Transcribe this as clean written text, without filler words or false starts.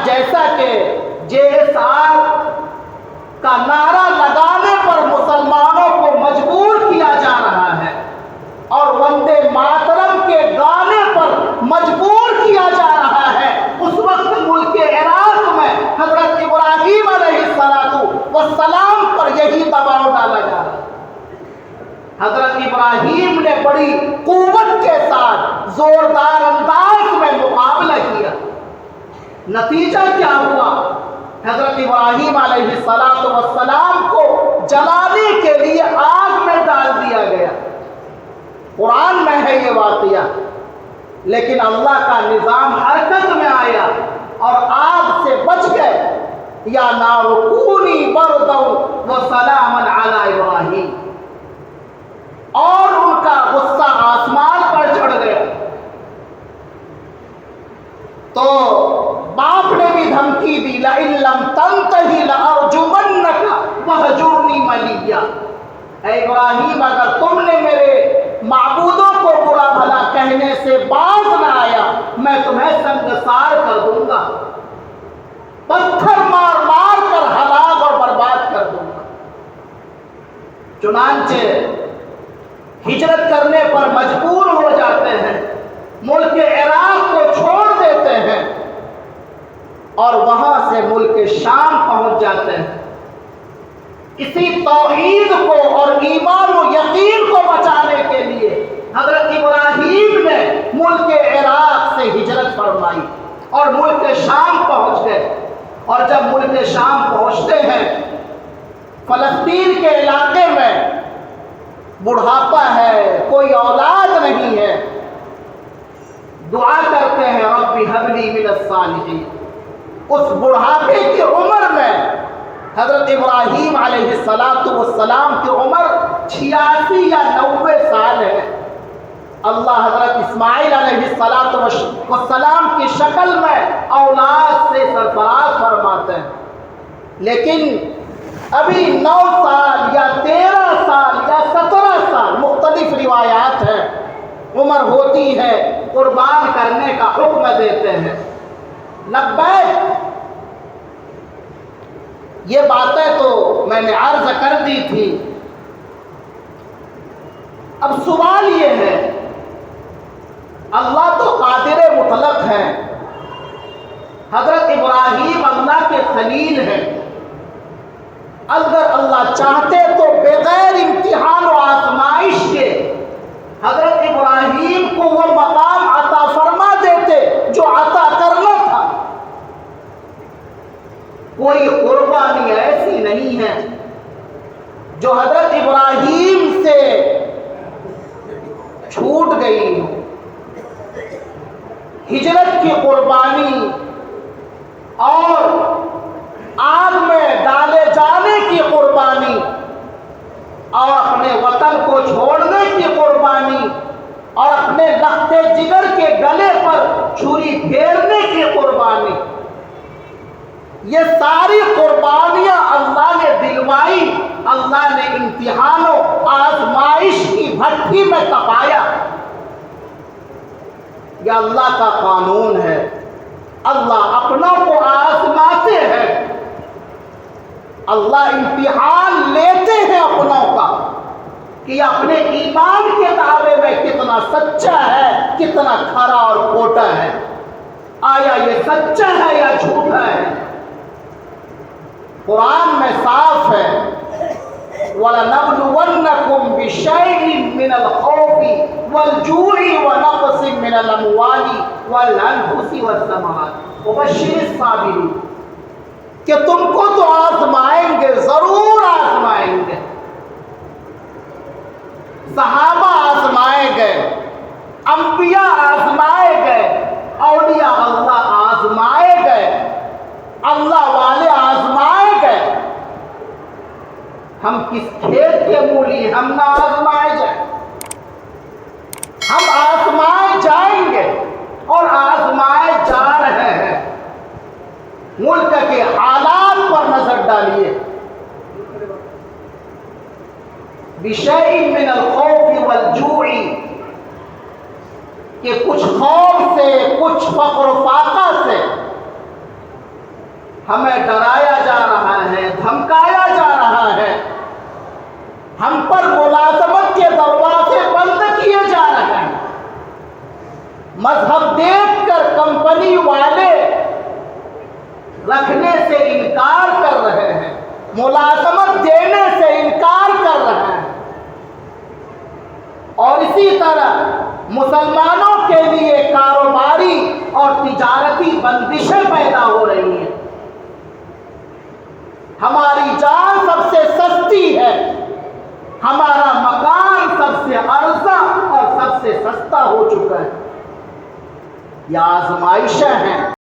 جیسا کہ JSR کا نعرہ لگانے پر مسلمانوں کو مجبور کیا جا رہا ہے اور وندے ماترم کے گانے پر مجبور کیا جا رہا ہے، اس وقت ملک عراق میں حضرت ابراہیم علیہ السلام پر یہی دباؤ ڈالا جا رہا ہے۔ حضرت ابراہیم نے بڑی قوت کے ساتھ زوردار انداز میں مقابلہ کیا، نتیجہ کیا ہوا؟ حضرت ابراہیم علیہ السلام کو جلانے کے لیے آگ میں ڈال دیا گیا۔ قرآن میں ہے یہ واقعہ، لیکن اللہ کا نظام حرکت میں آیا اور آگ سے بچ گئے۔ یا نار کونی بردا وسلاما علی ابراہیم، اور ان کا غصہ آسمان پر چڑھ گیا۔ تو باپ نے بھی دھمکی دی، لئن لم تنتہی لأرجمنک وہجرنی ملیہ، اے ابراہیم اگر تم نے میرے معبودوں کو برا بھلا کہنے سے باز نہ آیا میں تمہیں سنگسار کر دوں گا، پتھر مار مار کر ہلاک اور برباد کر دوں گا۔ چنانچہ ہجرت کرنے پر مجبور ہو جاتے ہیں، ملک عراق کو چھوڑ دیتے ہیں اور وہاں سے ملک شام پہنچ جاتے ہیں۔ اسی توحید کو اور ایمان و یقین کو بچانے کے لیے حضرت ابراہیم نے ملک عراق سے ہجرت فرمائی اور ملک شام پہنچ گئے۔ اور جب ملک شام پہنچتے ہیں، فلسطین کے علاقے میں بڑھاپا ہے، کوئی اولاد نہیں ہے، دعا کرتے ہیں رب ہب لی من الصالحین۔ اس بڑھاپے کی عمر میں حضرت ابراہیم علیہ السلام کی عمر 86 یا 90 سال ہے۔ اللہ حضرت اسماعیل علیہ السلام کی شکل میں اولاد سے سرفراز فرماتے ہیں، لیکن ابھی 9 سال یا 13 سال یا 17 سال مختلف روایات ہیں، عمر ہوتی ہے، قربان کرنے کا حکم دیتے ہیں۔ لبیک، یہ باتیں تو میں نے عرض کر دی تھی۔ اب سوال یہ ہے، اللہ تو قادر مطلق ہے، حضرت ابراہیم اللہ کے خلیل ہیں، اگر اللہ چاہتے تو بغیر امتحان و آزمائش کے حضرت ابراہیم کو وہ مقام عطا فرما دیتے جو عطا کرنا تھا۔ کوئی قربانی ایسی نہیں ہے جو حضرت ابراہیم سے چھوٹ گئی۔ ہجرت کی قربانی اور آگ میں ڈالے جانے کی قربانی اور اپنے وطن کو چھوڑنے کی قربانی اور اپنے لختے جگر کے گلے پر چھری پھیرنے کی قربانی، یہ ساری قربانیاں اللہ نے دلوائی، اللہ نے امتحان و آزمائش کی بھٹی میں تپایا۔ یہ اللہ کا قانون ہے، اللہ اپنوں کو آزماتے ہیں، اللہ امتحان لیتے ہیں اپنوں کا کہ اپنے ایمان کے دعوے میں کتنا سچا ہے، کتنا کھرا اور کھوٹا ہے، آیا یہ سچا ہے یا جھوٹا ہے۔ قرآن میں صاف ہے، وَلَنَبْلُوَنَّكُمْ بِشَيْءٍ مِّنَ الْخَوْفِ وَالْجُوعِ وَنَقْصٍ مِّنَ الْأَمْوَالِ وَالْأَنفُسِ وَالثَّمَرَاتِ وَبَشِّرِ الصَّابِرِينَ، کہ تم کو تو آزمائیں گے، ضرور آزمائیں گے۔ صحابہ آزمائے گئے، انبیاء آزمائے گئے، اولیاء اللہ آزمائے گئے، اللہ والے آزمائے گئے۔ ہم کس کھیت کے مولی، ہم نہ آزمائے جائیں، ہم آزمائے جائیں گے اور آزمائے جا رہے ہیں۔ ملک کے حالات پر نظر ڈالیے، بِشَيْءٍ مِّنَ الْخَوْفِ وَالْجُوعِ، کہ کچھ خوف سے، کچھ فقر و فاقہ سے، ہمیں ڈرایا جا رہا ہے، دھمکایا جا رہا ہے، ہم پر ملازمت کے دروازے بند کیے جا رہے ہیں، مذہب دیکھ کر کمپنی والے رکھنے سے انکار کر رہے ہیں، ملازمت دینے سے انکار کر رہے ہیں، اور اسی طرح مسلمانوں کے لیے کاروباری اور تجارتی بندشیں پیدا ہو رہی ہیں۔ ہماری جان سب سے سستی ہے، ہمارا مکان سب سے ارزاں اور سب سے سستا ہو چکا ہے۔ یہ آزمائشیں ہیں